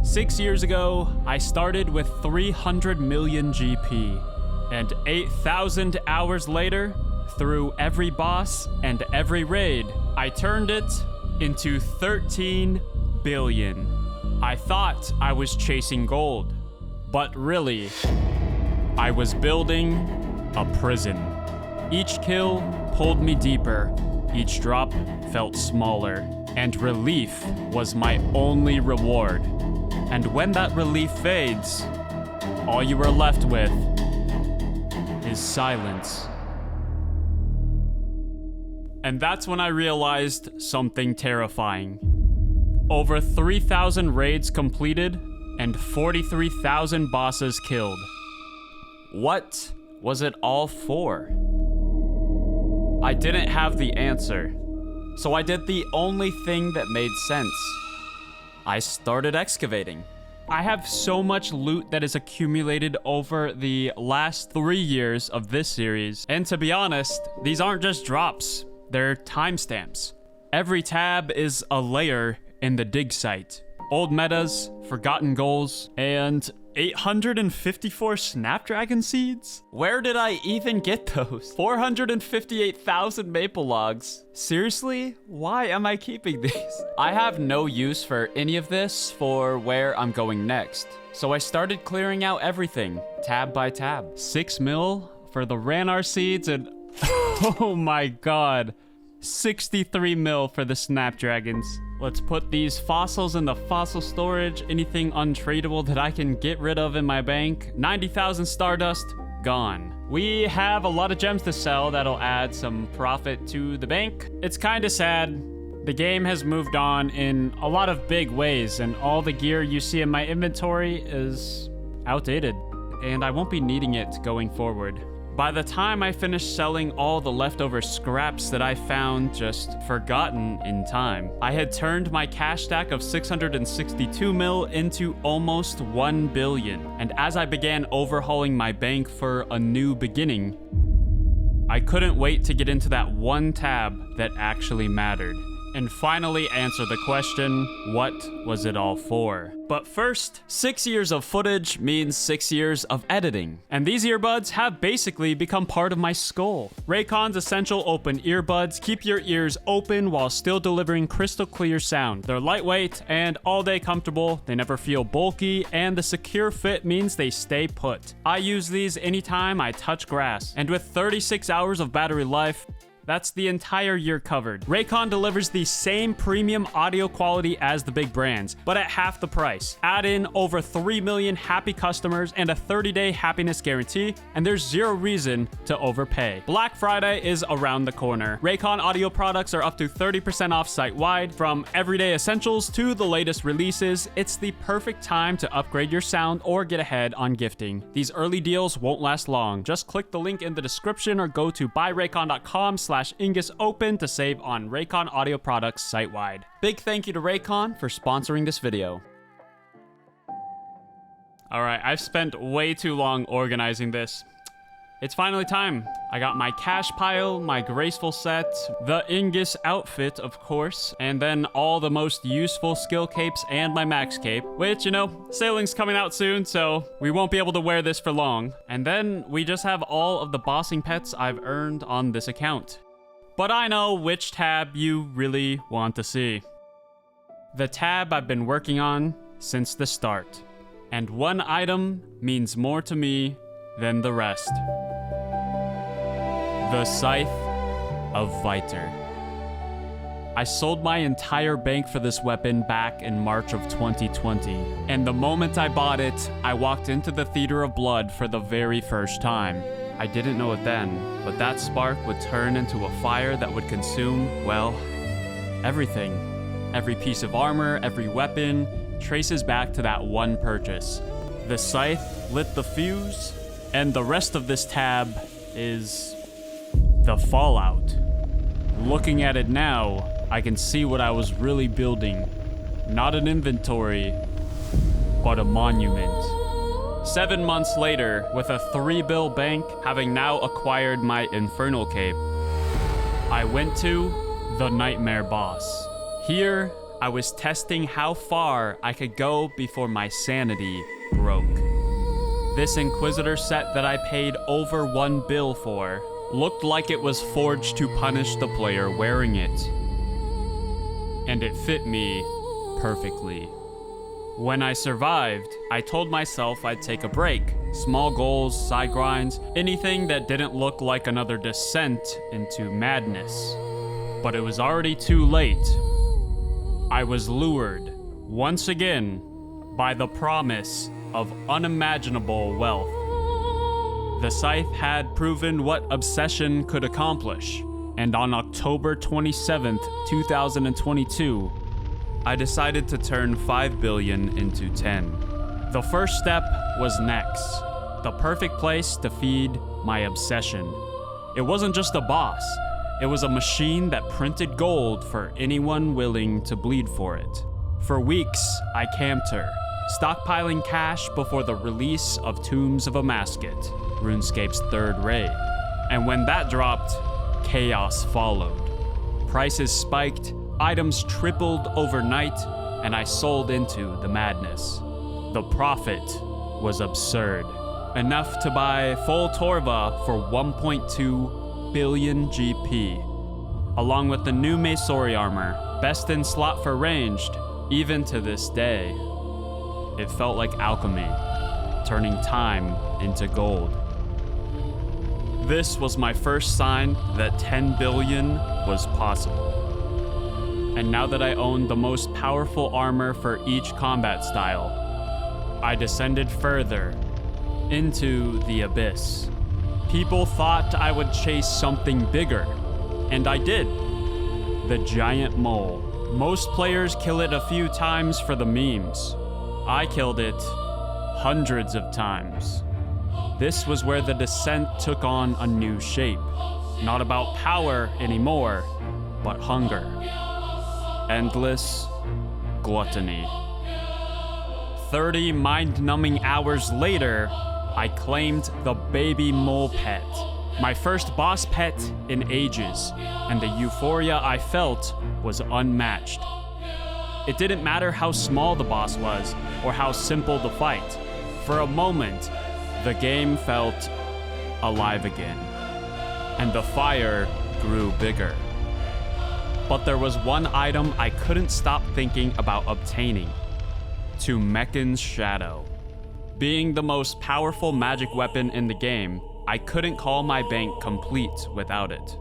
6 years ago, I started with 300 million GP, and 8,000 hours later, through every boss and every raid, I turned it into 13 billion. I thought I was chasing gold, but really, I was building a prison. Each kill pulled me deeper, each drop felt smaller, and relief was my only reward. And when that relief fades, all you are left with is silence. And that's when I realized something terrifying. Over 3,000 raids completed and 43,000 bosses killed. What was it all for? I didn't have the answer, so I did the only thing that made sense. I started excavating. I have so much loot that is accumulated over the last 3 years of this series, and to be honest, these aren't just drops, they're timestamps. Every tab is a layer in the dig site. Old metas, forgotten goals, and 854 Snapdragon seeds? Where did I even get those? 458,000 maple logs. Seriously? Why am I keeping these? I have no use for any of this for where I'm going next. So I started clearing out everything, tab by tab. 6 mil for the Ranar seeds and oh my god, 63 mil for the Snapdragons. Let's put these fossils in the fossil storage. Anything untradeable that I can get rid of in my bank. 90,000 Stardust, gone. We have a lot of gems to sell that'll add some profit to the bank. It's kind of sad. The game has moved on in a lot of big ways, and all the gear you see in my inventory is outdated, and I won't be needing it going forward. By the time I finished selling all the leftover scraps that I found just forgotten in time, I had turned my cash stack of 662 mil into almost 1 billion. And as I began overhauling my bank for a new beginning, I couldn't wait to get into that one tab that actually mattered and finally answer the question, what was it all for? But first, 6 years of footage means 6 years of editing. And these earbuds have basically become part of my skull. Raycon's Essential Open Earbuds keep your ears open while still delivering crystal clear sound. They're lightweight and all day comfortable, they never feel bulky, and the secure fit means they stay put. I use these anytime I touch grass. And with 36 hours of battery life, that's the entire year covered. Raycon delivers the same premium audio quality as the big brands, but at half the price. Add in over 3 million happy customers and a 30-day happiness guarantee, and there's zero reason to overpay. Black Friday is around the corner. Raycon audio products are up to 30% off site-wide. From everyday essentials to the latest releases, it's the perfect time to upgrade your sound or get ahead on gifting. These early deals won't last long. Just click the link in the description or go to buyraycon.com/Ingus Open to save on Raycon audio products site-wide. Big thank you to Raycon for sponsoring this video. Alright, I've spent way too long organizing this. It's finally time. I got my cash pile, my graceful set, the Ingus outfit, of course, and then all the most useful skill capes and my max cape, which, you know, sailing's coming out soon, so we won't be able to wear this for long. And then we just have all of the bossing pets I've earned on this account. But I know which tab you really want to see. The tab I've been working on since the start. And one item means more to me than the rest. The Scythe of Viter. I sold my entire bank for this weapon back in March of 2020. And the moment I bought it, I walked into the Theater of Blood for the very first time. I didn't know it then, but that spark would turn into a fire that would consume, well, everything. Every piece of armor, every weapon, traces back to that one purchase. The Scythe lit the fuse, and the rest of this tab is the fallout. Looking at it now, I can see what I was really building. Not an inventory, but a monument. 7 months later, with a 3 bill bank, having now acquired my Infernal Cape, I went to the Nightmare Boss. Here, I was testing how far I could go before my sanity broke. This Inquisitor set that I paid over 1 bill for looked like it was forged to punish the player wearing it. And it fit me perfectly. When I survived, I told myself I'd take a break. Small goals, side grinds, anything that didn't look like another descent into madness. But it was already too late. I was lured, once again, by the promise of unimaginable wealth. The scythe had proven what obsession could accomplish, and on October 27th, 2022, I decided to turn 5 billion into 10. The first step was Nex, the perfect place to feed my obsession. It wasn't just a boss, it was a machine that printed gold for anyone willing to bleed for it. For weeks, I camped her, stockpiling cash before the release of Tombs of a Masket, Runescape's 3rd raid. And when that dropped, chaos followed. Prices spiked, items tripled overnight, and I sold into the madness. The profit was absurd, enough to buy full Torva for 1.2 billion GP, along with the new Masori armor, best in slot for ranged, even to this day. It felt like alchemy, turning time into gold. This was my first sign that 10 billion was possible. And now that I owned the most powerful armor for each combat style, I descended further into the abyss. People thought I would chase something bigger, and I did. The giant mole. Most players kill it a few times for the memes. I killed it hundreds of times. This was where the descent took on a new shape. Not about power anymore, but hunger. Endless gluttony. 30 mind-numbing hours later, I claimed the baby mole pet. My first boss pet in ages, and the euphoria I felt was unmatched. It didn't matter how small the boss was, or how simple the fight. For a moment, the game felt alive again, and the fire grew bigger. But there was one item I couldn't stop thinking about obtaining. To Mechan's Shadow. Being the most powerful magic weapon in the game, I couldn't call my bank complete without it.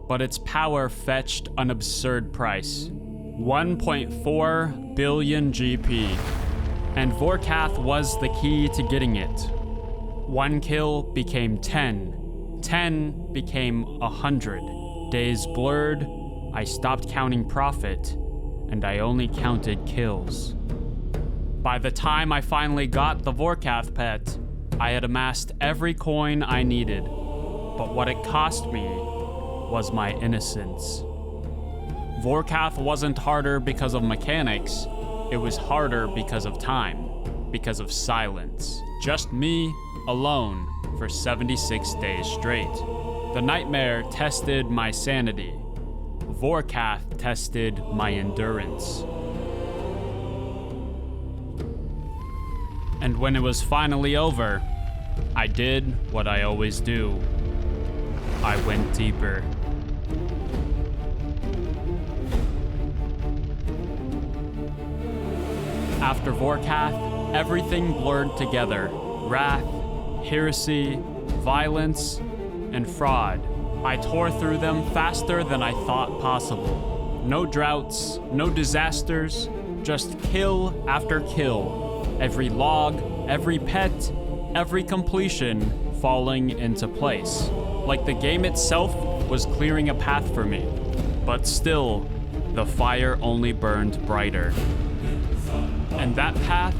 But its power fetched an absurd price. 1.4 billion GP. And Vorkath was the key to getting it. 1 kill became 10. 10 became 100. Days blurred, I stopped counting profit, and I only counted kills. By the time I finally got the Vorkath pet, I had amassed every coin I needed, but what it cost me was my innocence. Vorkath wasn't harder because of mechanics, it was harder because of time, because of silence. Just me, alone, for 76 days straight. The nightmare tested my sanity. Vorkath tested my endurance. And when it was finally over, I did what I always do. I went deeper. After Vorkath, everything blurred together. Wrath, heresy, violence, and fraud. I tore through them faster than I thought possible. No droughts, no disasters, just kill after kill. Every log, every pet, every completion falling into place. Like the game itself was clearing a path for me. But still, the fire only burned brighter. And that path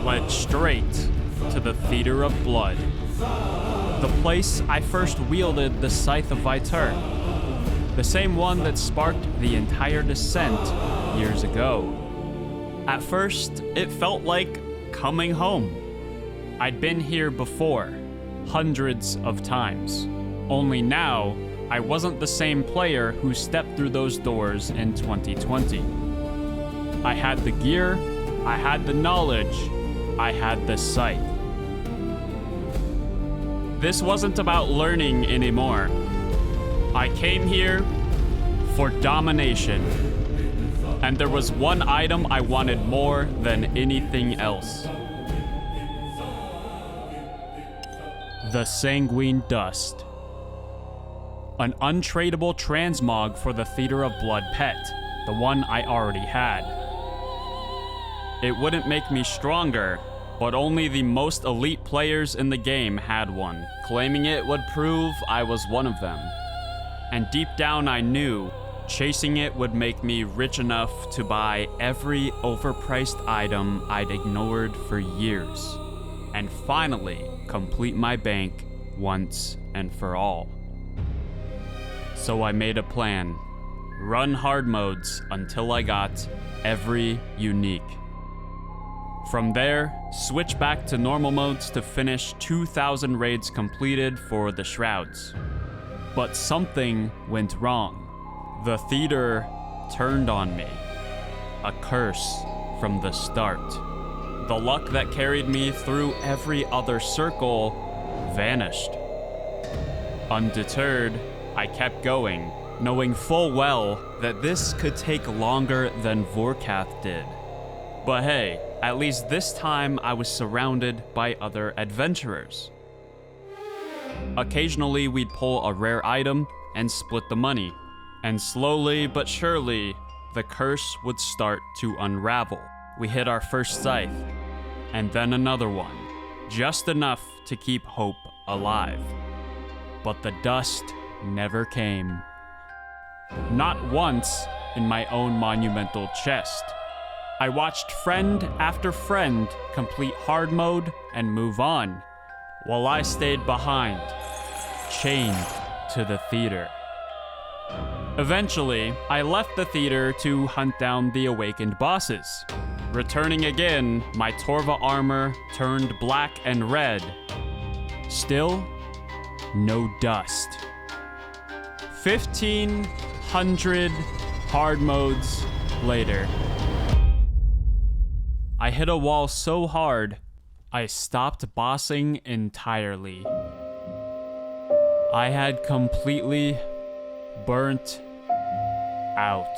led straight to the Theater of Blood. The place I first wielded the Scythe of Vitur. The same one that sparked the entire descent years ago. At first, it felt like coming home. I'd been here before, hundreds of times. Only now, I wasn't the same player who stepped through those doors in 2020. I had the gear, I had the knowledge, I had the sight. This wasn't about learning anymore. I came here for domination. And there was one item I wanted more than anything else. The Sanguine Dust. An untradeable transmog for the Theater of Blood pet, the one I already had. It wouldn't make me stronger, but only the most elite players in the game had one. Claiming it would prove I was one of them. And deep down I knew chasing it would make me rich enough to buy every overpriced item I'd ignored for years, and finally complete my bank once and for all. So I made a plan. Run hard modes until I got every unique. From there, switch back to normal modes to finish 2,000 raids completed for the Shrouds. But something went wrong. The theater turned on me. A curse from the start. The luck that carried me through every other circle vanished. Undeterred, I kept going, knowing full well that this could take longer than Vorkath did. But hey, at least this time I was surrounded by other adventurers. Occasionally we'd pull a rare item and split the money. And slowly but surely, the curse would start to unravel. We hit our first scythe, and then another one, just enough to keep hope alive. But the dust never came. Not once in my own monumental chest. I watched friend after friend complete hard mode and move on, while I stayed behind, chained to the theater. Eventually, I left the theater to hunt down the awakened bosses. Returning again, my Torva armor turned black and red. Still, no dust. 1,500 hard modes later. I hit a wall so hard, I stopped bossing entirely. I had completely burnt out.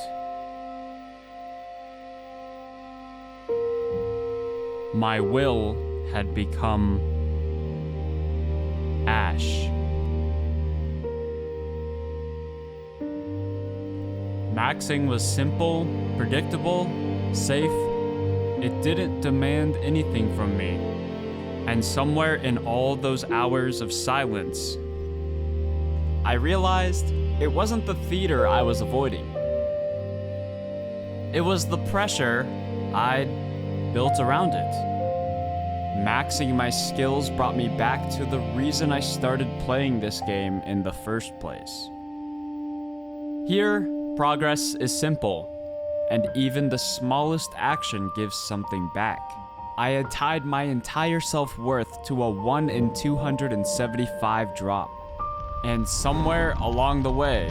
My will had become ash. Maxing was simple, predictable, safe. It didn't demand anything from me. And somewhere in all those hours of silence, I realized it wasn't the theater I was avoiding. It was the pressure I'd built around it. Maxing my skills brought me back to the reason I started playing this game in the first place. Here, progress is simple, and even the smallest action gives something back. I had tied my entire self-worth to a 1 in 275 drop. And somewhere along the way,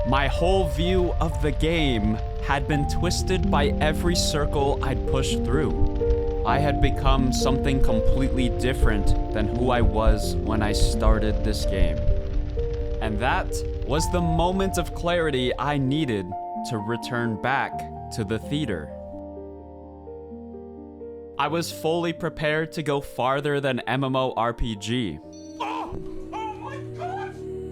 my whole view of the game had been twisted by every circle I'd pushed through. I had become something completely different than who I was when I started this game. And that was the moment of clarity I needed to return back to the theater. I was fully prepared to go farther than MMORPG.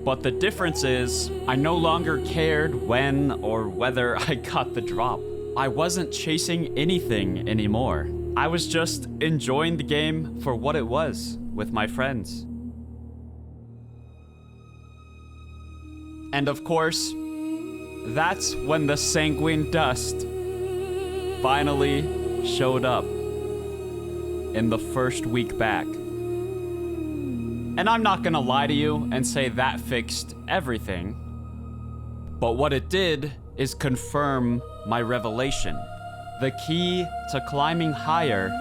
But the difference is, I no longer cared when or whether I got the drop. I wasn't chasing anything anymore. I was just enjoying the game for what it was with my friends. And of course, that's when the Sanguine Dust finally showed up in the first week back. And I'm not gonna lie to you and say that fixed everything. But what it did is confirm my revelation. The key to climbing higher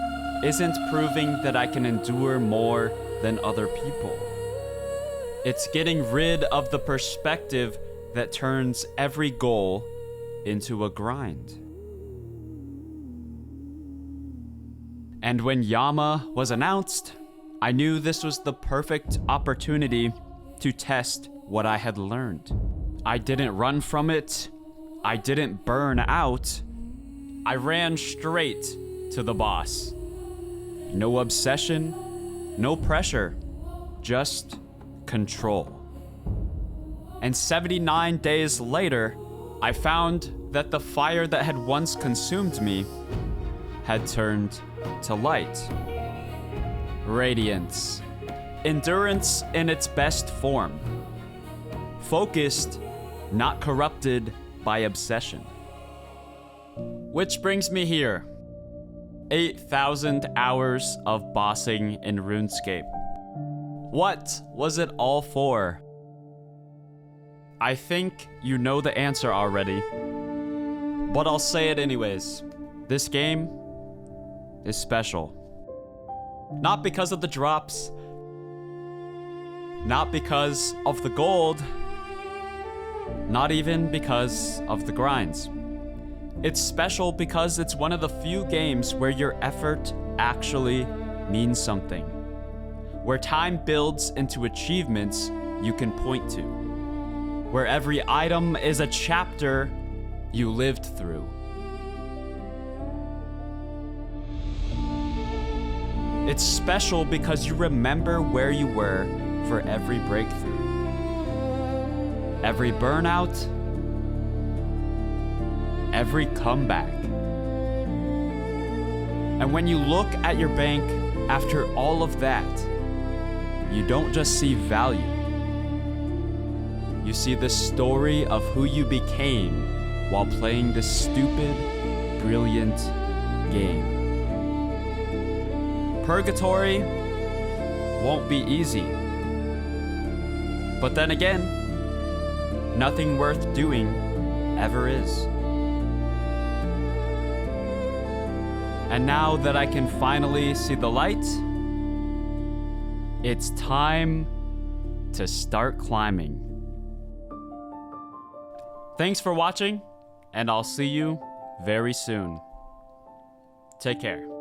isn't proving that I can endure more than other people. It's getting rid of the perspective that turns every goal into a grind. And when Yama was announced, I knew this was the perfect opportunity to test what I had learned. I didn't run from it. I didn't burn out. I ran straight to the boss. No obsession, no pressure, just control. And 79 days later, I found that the fire that had once consumed me had turned to light. Radiance. Endurance in its best form. Focused, not corrupted by obsession. Which brings me here. 8,000 hours of bossing in RuneScape. What was it all for? I think you know the answer already, but I'll say it anyways. This game is special. Not because of the drops, not because of the gold, not even because of the grinds. It's special because it's one of the few games where your effort actually means something. Where time builds into achievements you can point to. Where every item is a chapter you lived through. It's special because you remember where you were for every breakthrough. Every burnout, every comeback. And when you look at your bank after all of that, you don't just see value. You see the story of who you became while playing this stupid, brilliant game. Purgatory won't be easy. But then again, nothing worth doing ever is. And now that I can finally see the light, it's time to start climbing. Thanks for watching, and I'll see you very soon. Take care.